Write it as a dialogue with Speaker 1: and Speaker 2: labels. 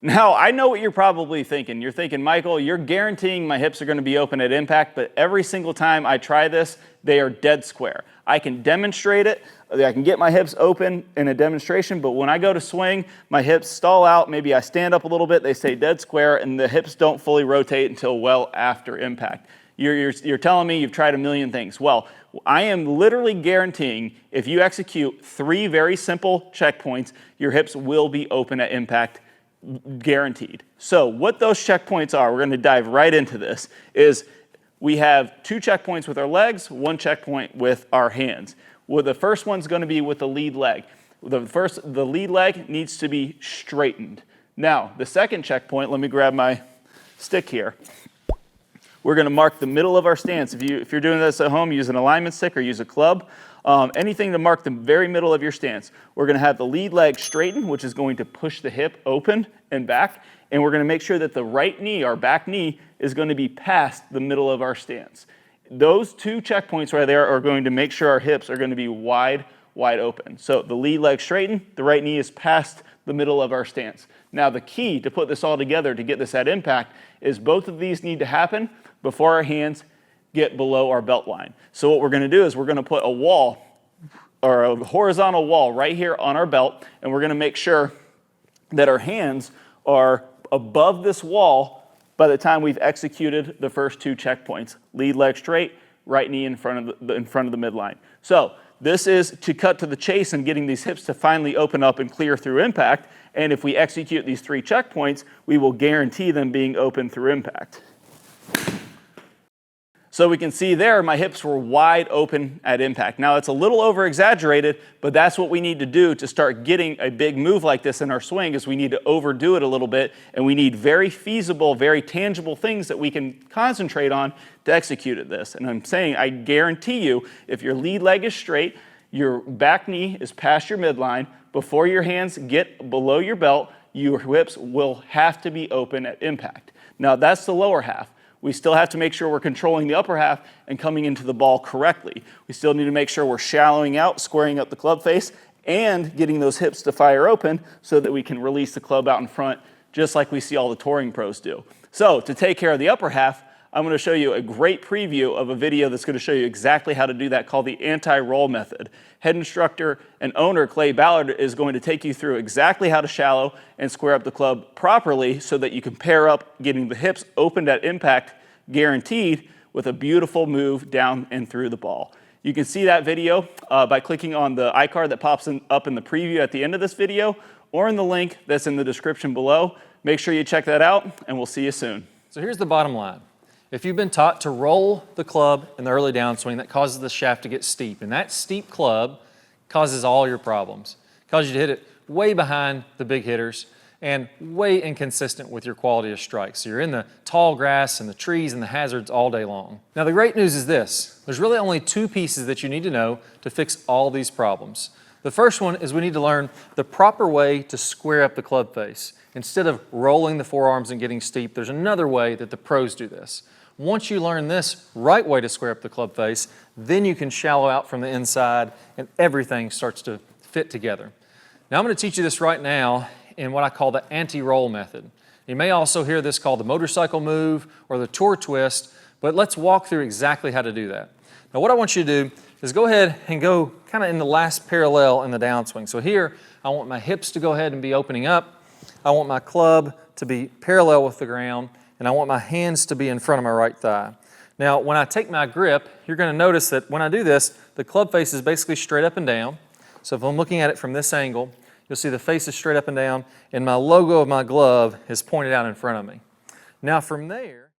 Speaker 1: Now, I know what you're probably thinking. You're thinking, Michael, you're guaranteeing my hips are going to be open at impact, but every single time I try this, they are dead square. I can demonstrate it. I can get my hips open in a demonstration, but when I go to swing, my hips stall out. Maybe I stand up a little bit, they stay dead square, and the hips don't fully rotate until well after impact. You're telling me you've tried a million things. Well, I am literally guaranteeing if you execute 3 very simple checkpoints, your hips will be open at impact, guaranteed. So what those checkpoints are, we're going to dive right into this, is we have 2 checkpoints with our legs, 1 checkpoint with our hands. Well, the first one's going to be with the lead leg. The lead leg needs to be straightened. Now, the second checkpoint, let me grab my stick here. We're going to mark the middle of our stance. If you're doing this at home, use an alignment stick or use a club. Anything to mark the very middle of your stance. We're going to have the lead leg straightened, which is going to push the hip open and back. And we're going to make sure that the right knee, our back knee, is going to be past the middle of our stance. Those 2 checkpoints right there are going to make sure our hips are going to be wide open. So the lead leg straightened, the right knee is past the middle of our stance. Now the key to put this all together to get this at impact is both of these need to happen before our hands get below our belt line. So what we're going to do is we're going to put a wall or a horizontal wall right here on our belt, and we're going to make sure that our hands are above this wall by the time we've executed the first 2 checkpoints. Lead leg straight, right knee in front of the midline. So this is to cut to the chase and getting these hips to finally open up and clear through impact. And if we execute these 3 checkpoints, we will guarantee them being open through impact. So we can see there my hips were wide open at impact. Now it's a little over exaggerated, but that's what we need to do to start getting a big move like this in our swing, is we need to overdo it a little bit, and we need very feasible, very tangible things that we can concentrate on to execute at this. And I'm saying, I guarantee you, if your lead leg is straight, your back knee is past your midline, before your hands get below your belt, your hips will have to be open at impact. Now that's the lower half. We still have to make sure we're controlling the upper half and coming into the ball correctly. We still need to make sure we're shallowing out, squaring up the club face, and getting those hips to fire open so that we can release the club out in front, just like we see all the touring pros do. So to take care of the upper half, I'm going to show you a great preview of a video that's going to show you exactly how to do that, called the anti-roll method. Head instructor and owner Clay Ballard is going to take you through exactly how to shallow and square up the club properly so that you can pair up getting the hips opened at impact, guaranteed, with a beautiful move down and through the ball. You can see that video by clicking on the iCard that pops up in the preview at the end of this video, or in the link that's in the description below. Make sure you check that out, and we'll see you soon.
Speaker 2: So here's the bottom line. If you've been taught to roll the club in the early downswing, that causes the shaft to get steep. And that steep club causes all your problems. It causes you to hit it way behind the big hitters and way inconsistent with your quality of strike. So you're in the tall grass and the trees and the hazards all day long. Now the great news is this. There's really only 2 pieces that you need to know to fix all these problems. The first one is we need to learn the proper way to square up the club face. Instead of rolling the forearms and getting steep, there's another way that the pros do this. Once you learn this right way to square up the club face, then you can shallow out from the inside and everything starts to fit together. Now I'm going to teach you this right now in what I call the anti-roll method. You may also hear this called the motorcycle move or the tour twist, but let's walk through exactly how to do that. Now what I want you to do is go ahead and go kind of in the last parallel in the downswing. So here I want my hips to go ahead and be opening up. I want my club to be parallel with the ground, and I want my hands to be in front of my right thigh. Now, when I take my grip, you're going to notice that when I do this, the club face is basically straight up and down. So if I'm looking at it from this angle, you'll see the face is straight up and down, and my logo of my glove is pointed out in front of me. Now from there,